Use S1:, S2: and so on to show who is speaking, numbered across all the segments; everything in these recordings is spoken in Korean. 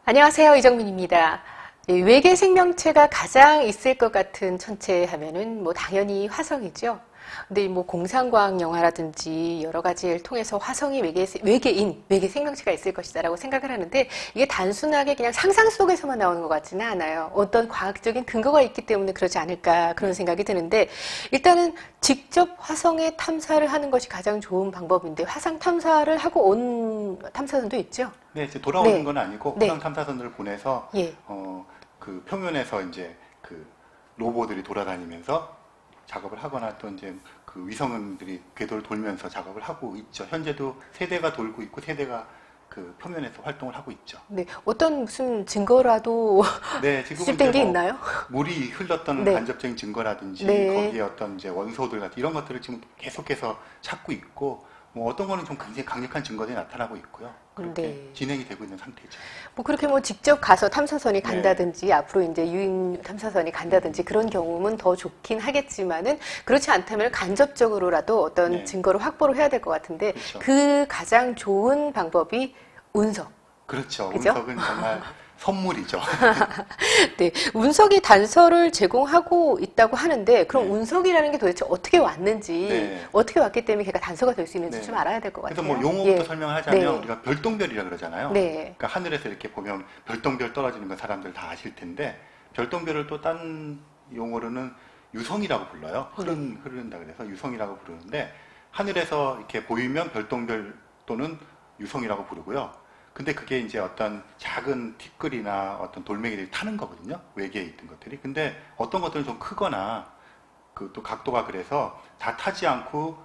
S1: 안녕하세요. 이정민입니다. 외계 생명체가 가장 있을 것 같은 천체 하면은 당연히 화성이죠. 근데 공상과학 영화라든지 여러 가지를 통해서 화성이 외계 생명체가 있을 것이다라고 생각을 하는데 이게 단순하게 그냥 상상 속에서만 나오는 것 같지는 않아요. 어떤 과학적인 근거가 있기 때문에 그러지 않을까 그런 생각이 드는데 일단은 직접 화성에 탐사를 하는 것이 가장 좋은 방법인데 화성 탐사를 하고 온 탐사선도 있죠?
S2: 네, 이제 돌아오는 건 아니고
S1: 네.
S2: 화성 탐사선을 보내서
S1: 예.
S2: 그 표면에서 이제 그 로봇들이 돌아다니면서 작업을 하거나 또 이제 그 위성들이 궤도를 돌면서 작업을 하고 있죠. 현재도 세대가 돌고 있고 세대가 그 표면에서 활동을 하고 있죠.
S1: 네, 어떤 무슨 증거라도
S2: 네, 지금은
S1: 수집된 게
S2: 이제
S1: 있나요?
S2: 물이 흘렀던
S1: 네.
S2: 간접적인 증거라든지
S1: 네.
S2: 거기에 어떤 이제 원소들 같은 이런 것들을 지금 계속해서 찾고 있고 어떤 거는 좀 굉장히 강력한 증거들이 나타나고 있고요. 그렇게
S1: 네.
S2: 진행이 되고 있는 상태죠.
S1: 그렇게 직접 가서 탐사선이
S2: 네.
S1: 간다든지 앞으로 이제 유인 탐사선이 간다든지 그런 경우는 더 좋긴 하겠지만은 그렇지 않다면 간접적으로라도 어떤
S2: 네.
S1: 증거를 확보를 해야 될 것 같은데
S2: 그렇죠.
S1: 그 가장 좋은 방법이 운석.
S2: 그렇죠.
S1: 그죠?
S2: 운석은 정말 선물이죠.
S1: 네, 운석이 단서를 제공하고 있다고 하는데 그럼
S2: 네.
S1: 운석이라는 게 도대체 어떻게 왔는지
S2: 네.
S1: 어떻게 왔기 때문에 걔가 단서가 될 수 있는지
S2: 네.
S1: 좀 알아야 될 것 같아요.
S2: 그래서 용어부터
S1: 예.
S2: 설명을 하자면
S1: 네.
S2: 우리가 별똥별이라 그러잖아요.
S1: 네.
S2: 그러니까 하늘에서 이렇게 보면 별똥별 떨어지는 거 사람들 다 아실 텐데 별똥별을 또 딴 용어로는 유성이라고 불러요. 흐른다 그래서 유성이라고 부르는데 하늘에서 이렇게 보이면 별똥별 또는 유성이라고 부르고요. 근데 그게 이제 어떤 작은 티끌이나 어떤 돌멩이들이 타는 거거든요. 외계에 있던 것들이. 근데 어떤 것들은 좀 크거나 그 또 각도가 그래서 다 타지 않고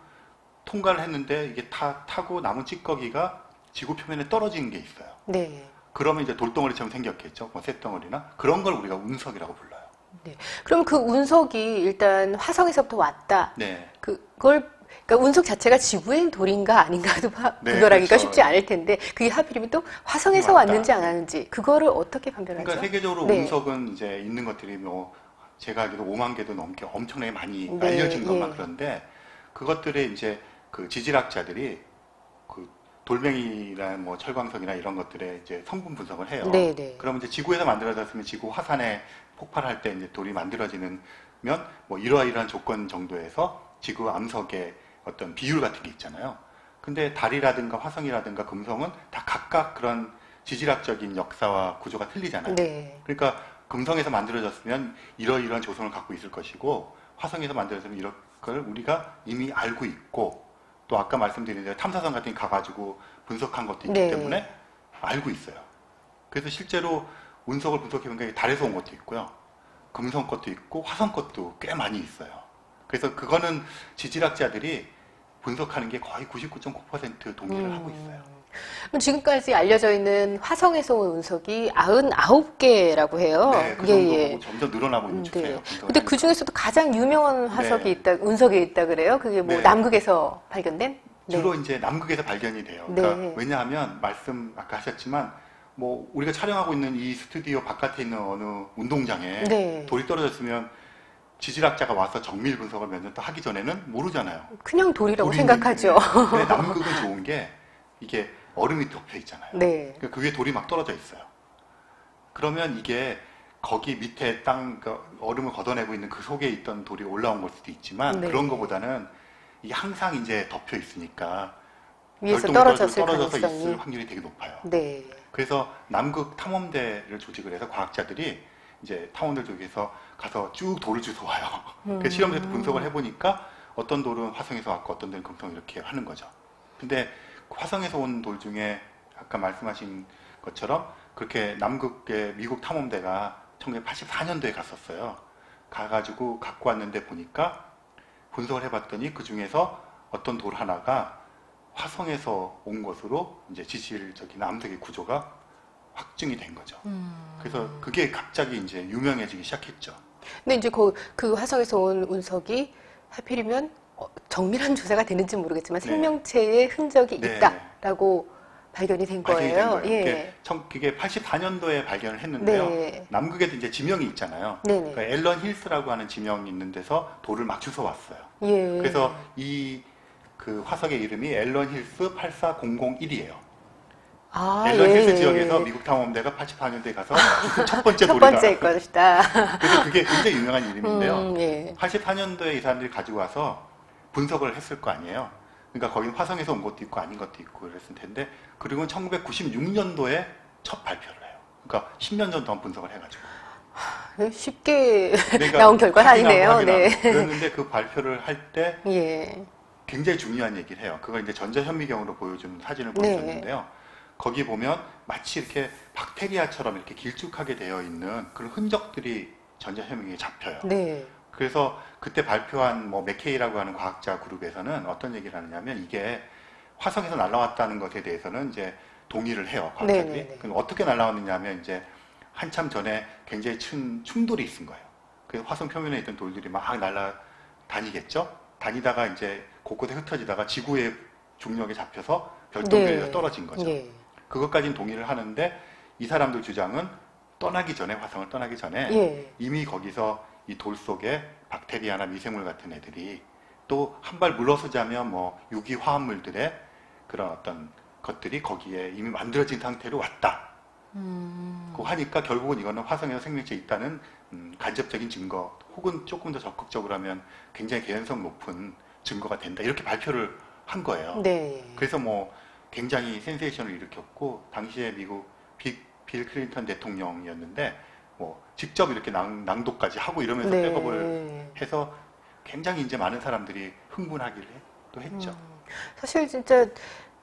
S2: 통과를 했는데 이게 타고 남은 찌꺼기가 지구 표면에 떨어지는 게 있어요.
S1: 네.
S2: 그러면 이제 돌덩어리처럼 생겼겠죠. 쇳덩어리나 그런 걸 우리가 운석이라고 불러요.
S1: 네. 그럼 그 운석이 일단 화성에서부터 왔다.
S2: 네.
S1: 그러니까 운석 자체가 지구의 돌인가 아닌가도
S2: 네,
S1: 구별하기가
S2: 그렇죠.
S1: 쉽지 않을 텐데 그게 하필이면 또 화성에서
S2: 왔다.
S1: 왔는지 안 왔는지 그거를 어떻게 판별하죠?
S2: 그러니까 세계적으로
S1: 네.
S2: 운석은 이제 있는 것들이 제가 알기로 5만 개도 넘게 엄청나게 많이
S1: 네,
S2: 알려진 것만
S1: 예.
S2: 그런데 그것들의 이제 그 지질학자들이 그 돌멩이나 철광석이나 이런 것들의 이제 성분 분석을 해요.
S1: 네, 네.
S2: 그러면 이제 지구에서 만들어졌으면 지구 화산에 폭발할 때 이제 돌이 만들어지는 이러이러한 조건 정도에서 지구 암석의 어떤 비율 같은 게 있잖아요. 근데 달이라든가 화성이라든가 금성은 다 각각 그런 지질학적인 역사와 구조가 틀리잖아요.
S1: 네.
S2: 그러니까 금성에서 만들어졌으면 이러이러한 조성을 갖고 있을 것이고 화성에서 만들어졌으면 이런 걸 우리가 이미 알고 있고 또 아까 말씀드린 대로 탐사선 같은 게 가가지고 분석한 것도 있기
S1: 네.
S2: 때문에 알고 있어요. 그래서 실제로 운석을 분석해보니까 달에서 온 것도 있고요. 금성 것도 있고 화성 것도 꽤 많이 있어요. 그래서 그거는 지질학자들이 분석하는 게 거의 99.9% 동의를 하고 있어요.
S1: 그럼 지금까지 알려져 있는 화성에서 온 운석이 99개라고 해요.
S2: 네, 그 정도고 점점 늘어나고 있는 추세예요.
S1: 네. 근데 그 중에서도 가장 유명한 화석이
S2: 네.
S1: 있다, 운석이 있다 그래요? 그게
S2: 네.
S1: 남극에서 발견된? 네.
S2: 주로 이제 남극에서 발견이 돼요. 그러니까
S1: 네.
S2: 왜냐하면 아까 하셨지만 우리가 촬영하고 있는 이 스튜디오 바깥에 있는 어느 운동장에
S1: 네.
S2: 돌이 떨어졌으면 지질학자가 와서 정밀 분석을 몇 년 또 하기 전에는 모르잖아요.
S1: 그냥 돌이라고
S2: 돌이
S1: 생각하죠.
S2: 있는데. 근데 남극은 좋은 게 이게 얼음이 덮여 있잖아요.
S1: 네.
S2: 그러니까 그 위에 돌이 막 떨어져 있어요. 그러면 이게 거기 밑에 얼음을 걷어내고 있는 그 속에 있던 돌이 올라온 걸 수도 있지만
S1: 네.
S2: 그런 것보다는 이게 항상 이제 덮여 있으니까
S1: 위에서
S2: 별똥별이
S1: 떨어졌을
S2: 떨어져서
S1: 가능성이.
S2: 있을 확률이 되게 높아요.
S1: 네.
S2: 그래서 남극 탐험대를 조직을 해서 과학자들이 이제 탐험대 쪽에서 가서 쭉 돌을 주워 와요. 그 실험에서 분석을 해보니까 어떤 돌은 화성에서 왔고 어떤 돌은 금성 이렇게 하는 거죠. 근데 화성에서 온 돌 중에 아까 말씀하신 것처럼 그렇게 남극의 미국 탐험대가 1984년도에 갔었어요. 가가지고 갖고 왔는데 보니까 분석을 해봤더니 그 중에서 어떤 돌 하나가 화성에서 온 것으로 이제 지질적인 암석의 구조가 확증이 된 거죠. 그래서 그게 갑자기 이제 유명해지기 시작했죠.
S1: 근데 이제 그 화성에서 온 운석이 하필이면 정밀한 조사가 되는지 모르겠지만
S2: 네.
S1: 생명체의 흔적이
S2: 네.
S1: 있다라고 발견이 된 거예요.
S2: 예. 그게 84년도에 발견을 했는데요.
S1: 네.
S2: 남극에도 이제 지명이 있잖아요.
S1: 네네.
S2: 그러니까 앨런 힐스라고 하는 지명이 있는 데서 돌을 막 주워 왔어요.
S1: 예.
S2: 그래서 그 화석의 이름이 앨런 힐스 84001이에요.
S1: 아,
S2: 앨런 힐스
S1: 예.
S2: 지역에서 미국 탐험대가 84년대에 가서 첫 번째
S1: 첫
S2: 돌이다.
S1: 번째일 것이다.
S2: 그래서 그게 굉장히 유명한 이름인데요.
S1: 예.
S2: 84년도에 이 사람들이 가지고 와서 분석을 했을 거 아니에요. 그러니까 거기는 화성에서 온 것도 있고 아닌 것도 있고 그랬을 텐데, 그리고 1996년도에 첫 발표를 해요. 그러니까 10년 전 동안 분석을 해가지고.
S1: 쉽게
S2: 그러니까
S1: 나온 결과는 아니네요. 네.
S2: 그랬는데 그 발표를 할 때
S1: 예.
S2: 굉장히 중요한 얘기를 해요. 그걸 이제 전자현미경으로 보여준 사진을
S1: 네.
S2: 보여줬는데요. 거기 보면 마치 이렇게 박테리아처럼 이렇게 길쭉하게 되어 있는 그런 흔적들이 전자현미경에 잡혀요.
S1: 네.
S2: 그래서 그때 발표한 뭐 맥케이라고 하는 과학자 그룹에서는 어떤 얘기를 하느냐면, 이게 화성에서 날아왔다는 것에 대해서는 이제 동의를 해요, 과학자들이.
S1: 네네네.
S2: 그럼 어떻게 날아왔느냐 하면, 이제 한참 전에 굉장히 충돌이 있은 거예요. 그 화성 표면에 있던 돌들이 막 날아다니겠죠? 다니다가 이제 곳곳에 흩어지다가 지구의 중력에 잡혀서 별똥별에
S1: 네.
S2: 떨어진 거죠.
S1: 예.
S2: 그것까지는 동의를 하는데, 이 사람들 주장은 떠나기 전에, 화성을 떠나기 전에
S1: 예.
S2: 이미 거기서 이 돌 속에 박테리아나 미생물 같은 애들이, 또 한 발 물러서자면 뭐 유기 화합물들의 그런 어떤 것들이 거기에 이미 만들어진 상태로 왔다. 그 하니까 결국은 이거는 화성에서 생명체 있다는 간접적인 증거, 혹은 조금 더 적극적으로 하면 굉장히 개연성 높은 증거가 된다. 이렇게 발표를 한 거예요.
S1: 네.
S2: 그래서 뭐 굉장히 센세이션을 일으켰고, 당시에 미국 빌 클린턴 대통령이었는데 뭐 직접 이렇게 낭독까지 하고 이러면서
S1: 네.
S2: 백업을 해서 굉장히 이제 많은 사람들이 흥분하기를 또 했죠.
S1: 사실 진짜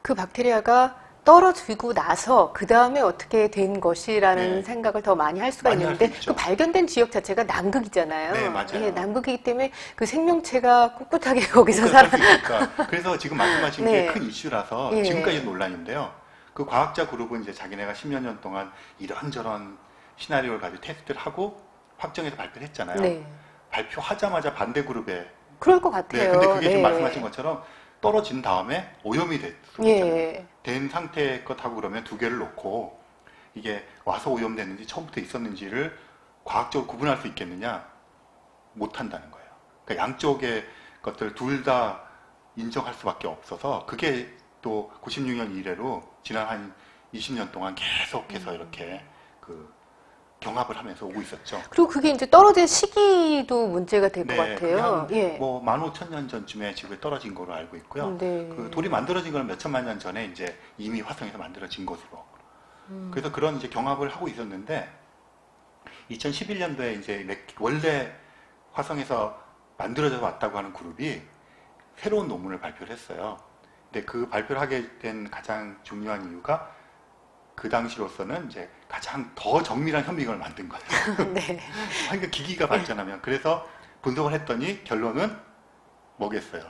S1: 그 박테리아가 떨어지고 나서 그 다음에 어떻게 된 것이라는
S2: 네.
S1: 생각을 더 많이 할 수가
S2: 많이
S1: 있는데,
S2: 할수 있죠.
S1: 그 발견된 지역 자체가 남극이잖아요.
S2: 네, 맞아요.
S1: 예, 남극이기 때문에 그 생명체가 꿋꿋하게 거기서 살아.
S2: 그러니까 그래서 지금 말씀하신
S1: 네.
S2: 게 큰 이슈라서
S1: 예.
S2: 지금까지 논란인데요. 그 과학자 그룹은 이제 자기네가 10여 년 동안 이런저런 시나리오를 가지고 테스트를 하고 확정해서 발표를 했잖아요.
S1: 네.
S2: 발표하자마자 반대 그룹에.
S1: 그럴 것
S2: 네,
S1: 같아요.
S2: 근데 그게
S1: 네.
S2: 지금 말씀하신 것처럼 떨어진 다음에 오염이 됐어요.
S1: 예.
S2: 된 상태의 것하고 그러면 두 개를 놓고 이게 와서 오염됐는지 처음부터 있었는지를 과학적으로 구분할 수 있겠느냐? 못한다는 거예요. 그러니까 양쪽의 것들을 둘 다 인정할 수밖에 없어서, 그게 또 96년 이래로 지난 한 20년 동안 계속해서 이렇게 그 경합을 하면서 오고 있었죠.
S1: 그리고 그게 이제 떨어진 시기도 문제가 될 것
S2: 네,
S1: 같아요. 예.
S2: 뭐 15,000년 전쯤에 지구에 떨어진 거로 알고 있고요.
S1: 네.
S2: 그 돌이 만들어진 건 몇 천만 년 전에 이제 이미 화성에서 만들어진 것으로. 그래서 그런 이제 경합을 하고 있었는데, 2011년도에 이제 원래 화성에서 만들어져 왔다고 하는 그룹이 새로운 논문을 발표를 했어요. 근데 그 발표를 하게 된 가장 중요한 이유가, 그 당시로서는 이제 가장 더 정밀한 현미경을 만든 거예요.
S1: 네.
S2: 그러니까 기기가 발전하면. 그래서 분석을 했더니 결론은 뭐겠어요?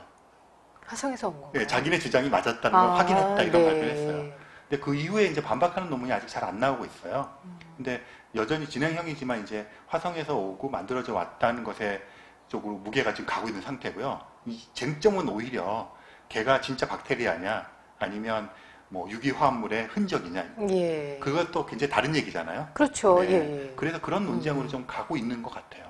S1: 화성에서 온 건가요?
S2: 네, 자기네 주장이 맞았다는 걸 확인했다, 이런
S1: 네.
S2: 발표를 했어요. 근데 그 이후에 이제 반박하는 논문이 아직 잘 안 나오고 있어요. 근데 여전히 진행형이지만 이제 화성에서 오고 만들어져 왔다는 것에 쪽으로 무게가 지금 가고 있는 상태고요. 이 쟁점은 오히려 걔가 진짜 박테리아냐, 아니면 뭐 유기화합물의 흔적이냐,
S1: 예.
S2: 그것도 굉장히 다른 얘기잖아요.
S1: 그렇죠.
S2: 네.
S1: 예.
S2: 그래서 그런 논쟁으로 좀 가고 있는 것 같아요.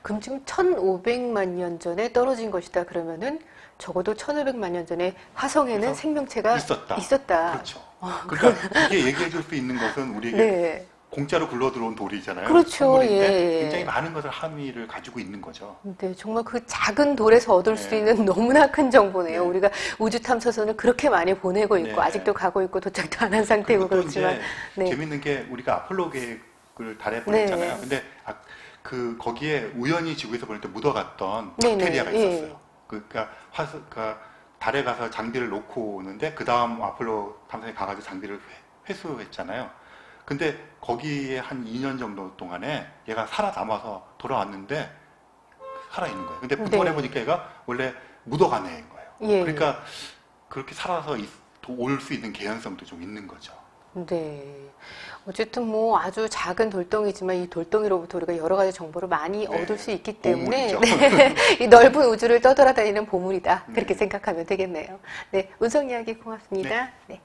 S1: 그럼 지금 1500만 년 전에 떨어진 것이다 그러면은 적어도 1500만 년 전에 화성에는
S2: 그래서
S1: 생명체가
S2: 있었다. 그렇죠.
S1: 아,
S2: 그러니까 이게 얘기해 줄 수 있는 것은 우리에게
S1: 네.
S2: 공짜로 굴러 들어온 돌이잖아요.
S1: 그렇죠.
S2: 선물인데
S1: 예.
S2: 굉장히 많은 것을 함의를 가지고 있는 거죠.
S1: 네, 정말 그 작은 돌에서 얻을 수
S2: 네.
S1: 있는 너무나 큰 정보네요.
S2: 네.
S1: 우리가 우주 탐사선을 그렇게 많이 보내고 있고
S2: 네.
S1: 아직도 가고 있고 도착도 안 한 상태고
S2: 그리고 또
S1: 그렇지만
S2: 이제
S1: 네.
S2: 재밌는 게, 우리가 아폴로 계획을 달에 보냈잖아요.
S1: 네.
S2: 근데 거기에 우연히 지구에서 보낼 때 묻어갔던
S1: 네,
S2: 박테리아가
S1: 네.
S2: 있었어요. 그러니까 달에 가서 장비를 놓고 오는데, 그 다음 아폴로 탐사선에 가가지고 장비를 회수했잖아요. 근데 거기에 한 2년 정도 동안에 얘가 살아남아서 돌아왔는데 살아있는 거예요. 근데 부통을
S1: 네.
S2: 해보니까 얘가 원래 묻어간 애인 거예요.
S1: 예.
S2: 그러니까 그렇게 살아서 올 수 있는 개연성도 좀 있는 거죠.
S1: 네. 어쨌든 뭐 아주 작은 돌덩이지만 이 돌덩이로부터 우리가 여러 가지 정보를 많이
S2: 네.
S1: 얻을 수 있기 때문에
S2: 보물이죠.
S1: 네. 이 넓은 우주를 떠돌아다니는 보물이다. 그렇게 생각하면 되겠네요. 네. 운석 이야기 고맙습니다. 네.